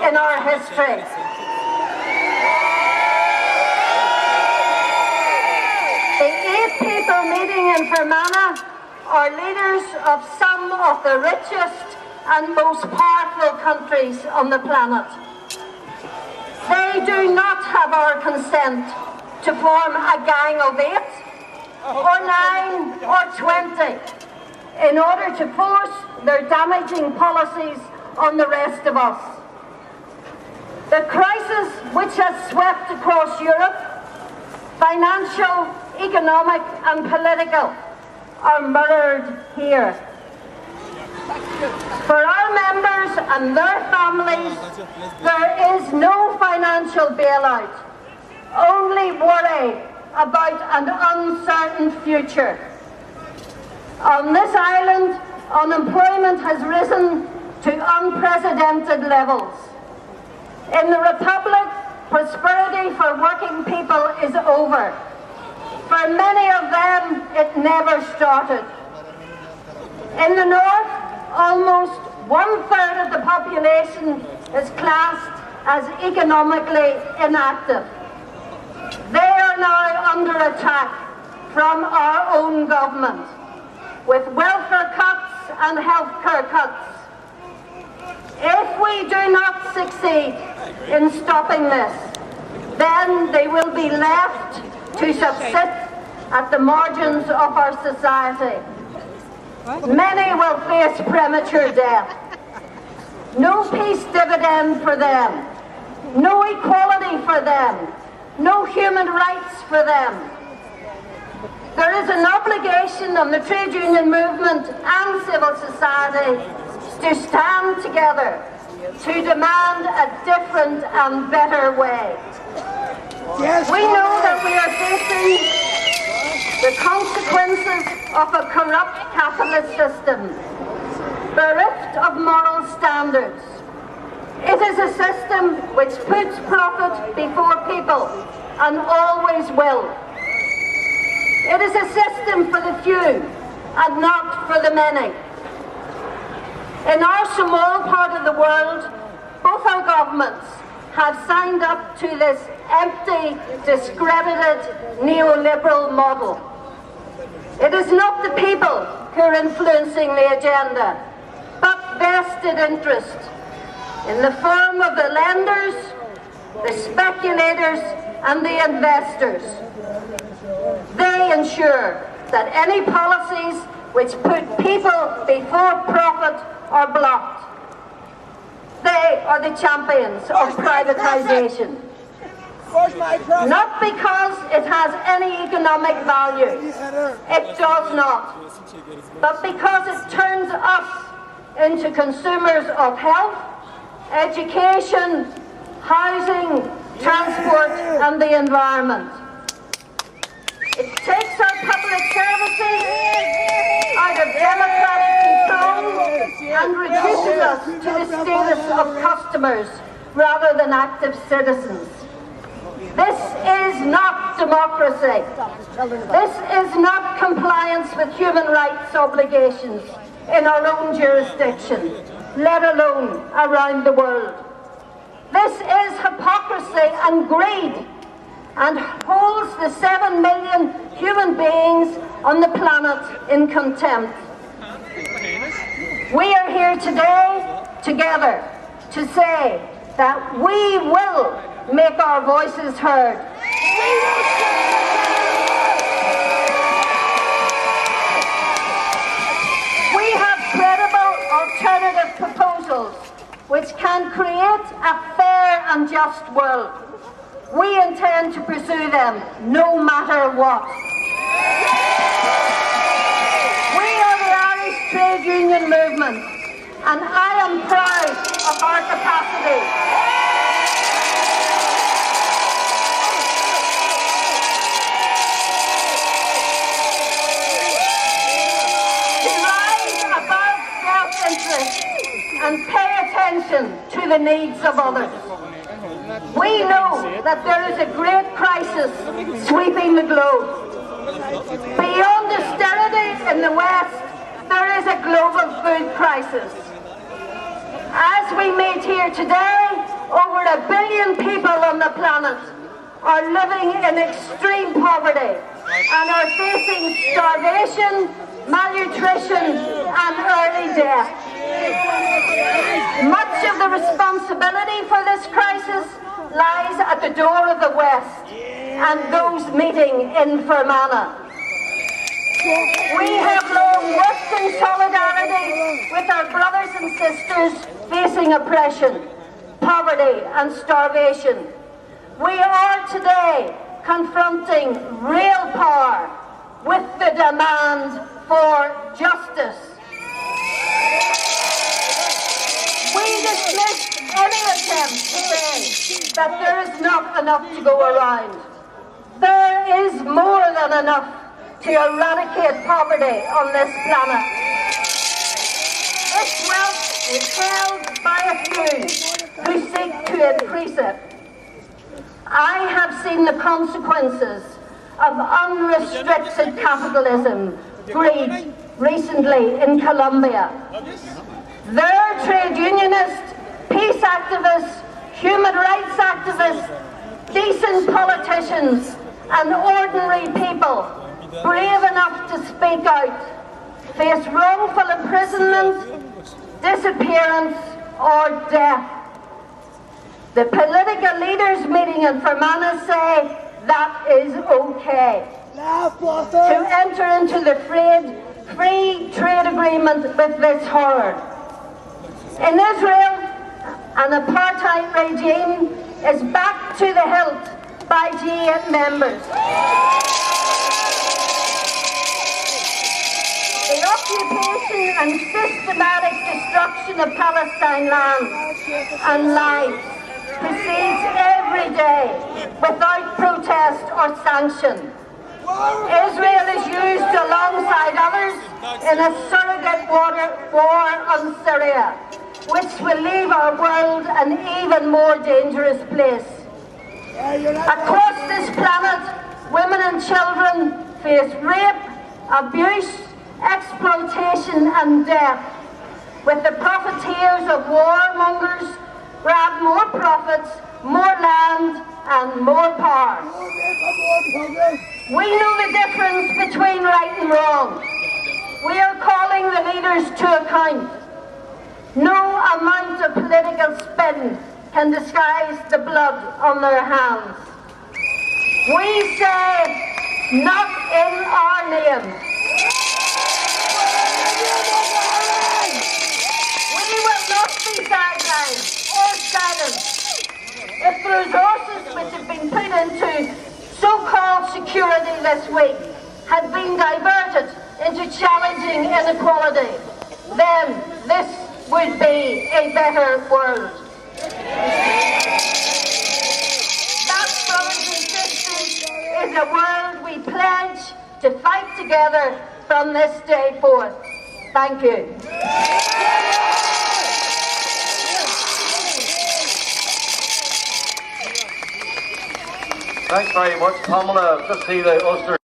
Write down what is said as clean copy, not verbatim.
in our history. The 8 people meeting in Fermanagh are leaders of some of the richest and most powerful countries on the planet. They do not have our consent to form a gang of 8 or 9 or 20 in order to force their damaging policies on the rest of us. The crisis which has swept across Europe, financial, economic and political, are mirrored here. For our members and their families, there is no financial bailout, only worry about an uncertain future. On this island, unemployment has risen to unprecedented levels. In the Republic, prosperity for working people is over. For many of them, it never started. In the north, almost 1/3 of the population is classed as economically inactive. They are now under attack from our own government, with welfare cuts and healthcare cuts. If we do not succeed in stopping this, then they will be left to subsist at the margins of our society. Many will face premature death. No peace dividend for them. No equality for them. No human rights for them. There is an obligation on the trade union movement and civil society to stand together to demand a different and better way. Yes. We know that we are facing the consequences of a corrupt capitalist system, bereft of moral standards. It is a system which puts profit before people and always will. It is a system for the few and not for the many. In our small part of the world, both our governments have signed up to this empty, discredited neoliberal model. It is not the people who are influencing the agenda, but vested interest in the form of the lenders, the speculators and the investors. They ensure that any policies which put people before profit are blocked. They are the champions of privatisation. Not because it has any economic value, it does not, but because it turns us into consumers of health, education, housing, transport and the environment. It takes our public services out of democratic control and reduces us to the status of customers rather than active citizens. This is not democracy. This is not compliance with human rights obligations in our own jurisdiction, let alone around the world. This is hypocrisy and greed, and holds the 7 million human beings on the planet in contempt. We are here today, together, to say that we will make our voices heard. We have credible alternative proposals which can create a fair and just world. We intend to pursue them no matter what. We are the Irish Trade Union Movement, and I am proud of our capacity. To rise above self-interest and pay attention to the needs of others. We know that there is a great crisis sweeping the globe. Beyond austerity in the West, there is a global food crisis. As we meet here today, Over 1 billion people on the planet are living in extreme poverty and are facing starvation, malnutrition and early death. Much of the responsibility for this crisis lies at the door of the West and those meeting in Fermanagh. We have long worked in solidarity with our brothers and sisters facing oppression, poverty and starvation. We are today confronting real power with the demand for justice. We dismiss any attempt to say that there is not enough to go around. There is more than enough to eradicate poverty on this planet. This wealth is held by a few who seek to increase it. I have seen the consequences of unrestricted capitalism, greed, recently in Colombia. Their trade unionists, peace activists, human rights activists, decent politicians and ordinary people brave enough to speak out face wrongful imprisonment, disappearance or death. The political leaders meeting in Fermanagh say that is okay. To enter into the free trade agreement with this horror. In Israel, an apartheid regime is backed to the hilt by G8 members. The occupation and systematic destruction of Palestine land and lives proceeds every day without protest or sanction. Israel is used alongside others in a surrogate war on Syria, which will leave our world an even more dangerous place. Across this planet, women and children face rape, abuse, exploitation and death, with the profiteers of warmongers grab more profits, more land and more power. We know the difference between right and wrong. We are calling the leaders to account. No amount of political spin can disguise the blood on their hands. We say, not in our name. We will not be sidelined or silenced. If the resources which have been put into so-called security this week had been diverted into challenging inequality, then this would be a better world. That, brothers and sisters, is a world we pledge to fight together from this day forth. Thank you. Thanks very much, Pamela. Just see the Ulster